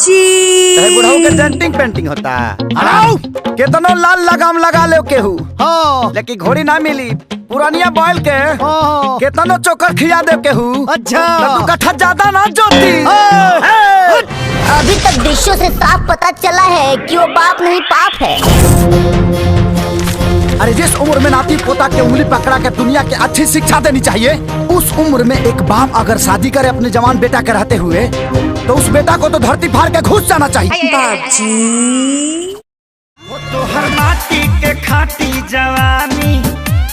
बुढ़ाऊ के denting painting होता है। कितनो लाल लगाम लगा ले केहू लेकिन घोड़ी ना मिली। पुरानिया बैल के कितनो चोकर खिया दे केहू। अच्छा तू कट्ठा ज्यादा ना जोती। अभी तक दृश्यों से साफ पता चला है कि वो बाप नहीं पाप है। अरे जिस उम्र में नाती पोता के उंगली पकड़ा के दुनिया के अच्छी शिक्षा देनी चाहिए, उस उम्र में एक बाप अगर शादी करे अपने जवान बेटा के रहते हुए, तो उस बेटा को तो धरती फाड़ के घुस जाना चाहिए। वो तो हर माटी के खाटी जवानी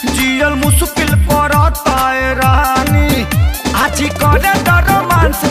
जियल मुश्किल करता है रानी। आज करे रोमांस